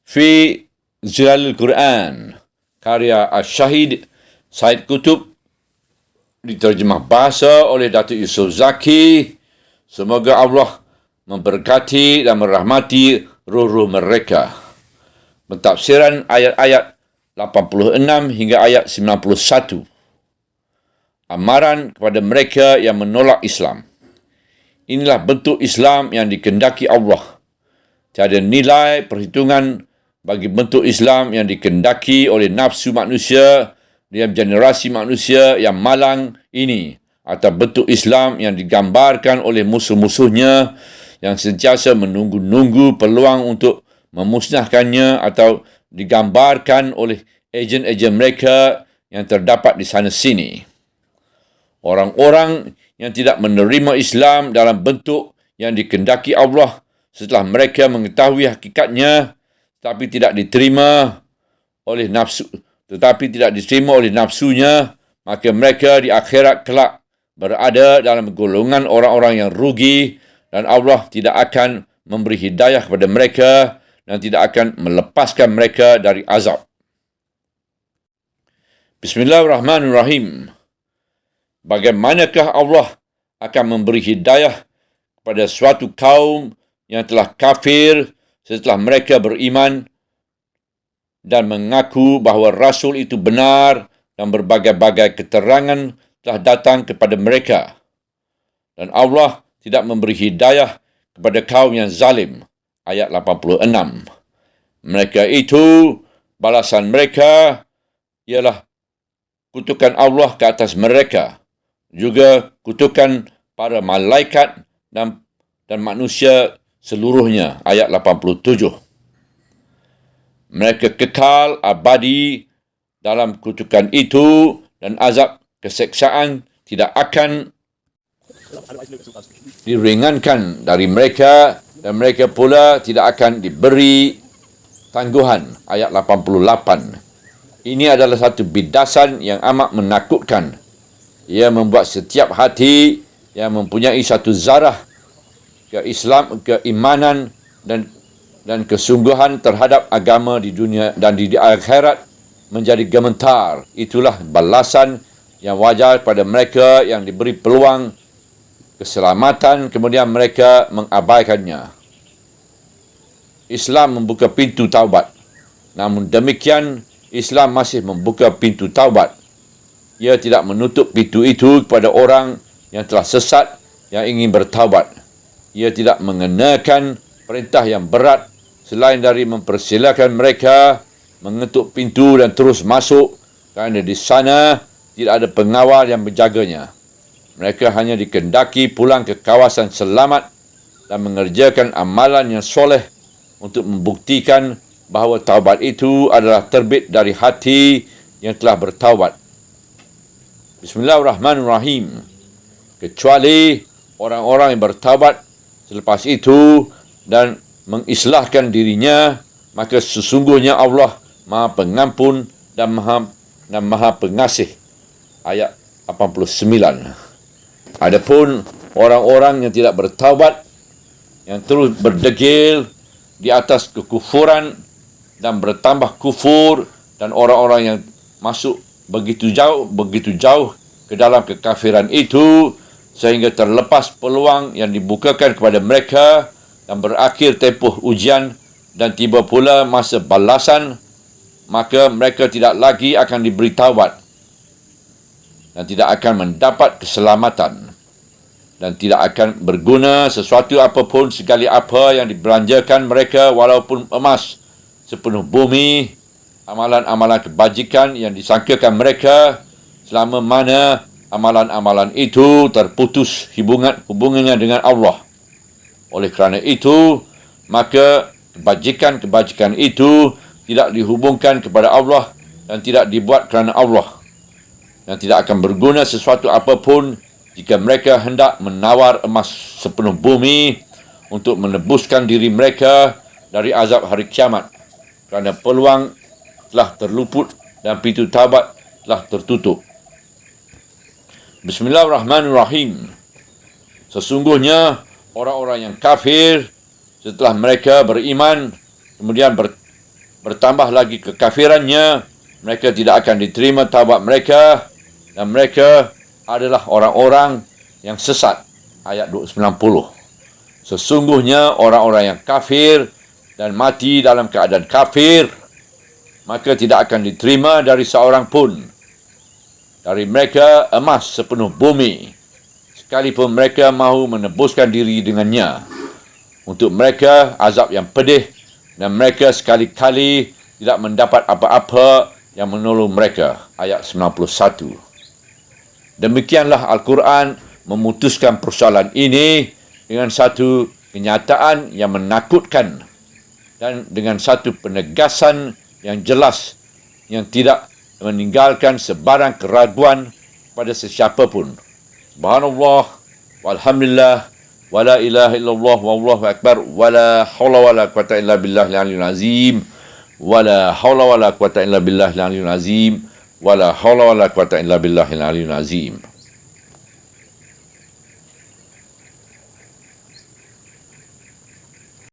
fi Zilalul Quran, karya Syahid Said Qutb, diterjemah bahasa oleh Datuk Yusof Zaki. Semoga Allah memberkati dan merahmati ruh-ruh mereka. Pentafsiran ayat-ayat 86 hingga ayat 91. Amaran kepada mereka yang menolak Islam. Inilah bentuk Islam yang dikehendaki Allah. Tiada nilai perhitungan bagi bentuk Islam yang dikehendaki oleh nafsu manusia dalam generasi manusia yang malang ini, atau bentuk Islam yang digambarkan oleh musuh-musuhnya yang sentiasa menunggu-nunggu peluang untuk memusnahkannya, atau digambarkan oleh ejen-ejen mereka yang terdapat di sana sini. Orang-orang yang tidak menerima Islam dalam bentuk yang dikehendaki Allah setelah mereka mengetahui hakikatnya, tetapi tidak diterima oleh nafsunya, maka mereka di akhirat kelak berada dalam golongan orang-orang yang rugi, dan Allah tidak akan memberi hidayah kepada mereka dan tidak akan melepaskan mereka dari azab. Bismillahirrahmanirrahim. Bagaimanakah Allah akan memberi hidayah kepada suatu kaum yang telah kafir setelah mereka beriman dan mengaku bahawa Rasul itu benar dan berbagai-bagai keterangan telah datang kepada mereka. Dan Allah tidak memberi hidayah kepada kaum yang zalim. Ayat 86. Mereka itu, balasan mereka ialah kutukan Allah ke atas mereka, juga kutukan para malaikat dan manusia seluruhnya. Ayat 87. Mereka kekal abadi dalam kutukan itu, dan azab keseksaan tidak akan diringankan dari mereka, dan mereka pula tidak akan diberi tangguhan. Ayat 88. Ini adalah satu bidasan yang amat menakutkan. Ia membuat setiap hati yang mempunyai satu zarah keimanan dan kesungguhan terhadap agama di dunia dan di akhirat menjadi gemetar. Itulah balasan yang wajar pada mereka yang diberi peluang keselamatan, kemudian mereka mengabaikannya. Islam membuka pintu taubat. Namun demikian, Islam masih membuka pintu taubat. Ia tidak menutup pintu itu kepada orang yang telah sesat yang ingin bertaubat. Ia tidak mengenakan perintah yang berat selain dari mempersilakan mereka mengetuk pintu dan terus masuk, kerana di sana tidak ada pengawal yang menjaganya. Mereka hanya dikehendaki pulang ke kawasan selamat dan mengerjakan amalan yang soleh untuk membuktikan bahawa taubat itu adalah terbit dari hati yang telah bertaubat. Bismillahirrahmanirrahim. Kecuali orang-orang yang bertaubat selepas itu dan mengislahkan dirinya, maka sesungguhnya Allah Maha Pengampun dan Maha Pengasih. Ayat 89. Adapun orang-orang yang tidak bertaubat, yang terus berdegil di atas kekufuran dan bertambah kufur, dan orang-orang yang masuk begitu jauh ke dalam kekafiran itu sehingga terlepas peluang yang dibukakan kepada mereka dan berakhir tempoh ujian dan tiba pula masa balasan, maka mereka tidak lagi akan diberi taubat dan tidak akan mendapat keselamatan, dan tidak akan berguna sesuatu apapun sekali apa yang dibelanjakan mereka, walaupun emas sepenuh bumi, amalan-amalan kebajikan yang disangkakan mereka, selama mana amalan-amalan itu terputus hubungannya dengan Allah. Oleh kerana itu, maka kebajikan-kebajikan itu tidak dihubungkan kepada Allah dan tidak dibuat kerana Allah, dan tidak akan berguna sesuatu apapun jika mereka hendak menawar emas sepenuh bumi untuk menebuskan diri mereka dari azab hari kiamat, kerana peluang telah terluput dan pintu taubat telah tertutup. Bismillahirrahmanirrahim. Sesungguhnya orang-orang yang kafir setelah mereka beriman kemudian bertambah lagi kekafirannya, mereka tidak akan diterima taubat mereka dan mereka adalah orang-orang yang sesat. Ayat 90. Sesungguhnya orang-orang yang kafir dan mati dalam keadaan kafir, maka tidak akan diterima dari seorang pun dari mereka emas sepenuh bumi, sekalipun mereka mahu menebuskan diri dengannya. Untuk mereka azab yang pedih, dan mereka sekali-kali tidak mendapat apa-apa yang menolong mereka. Ayat 91. Demikianlah Al-Quran memutuskan persoalan ini dengan satu kenyataan yang menakutkan dan dengan satu penegasan yang jelas yang tidak meninggalkan sebarang keraguan pada sesiapa pun. Subhanallah, walhamdulillah, wala ilaha illallah, wallahu akbar, wala hawla wala quwata illa billahil aliyyil azim, wala hawla wala quwata illa billahil aliyyil azim, wala hawla wala quwata illa billahil aliyyil azim.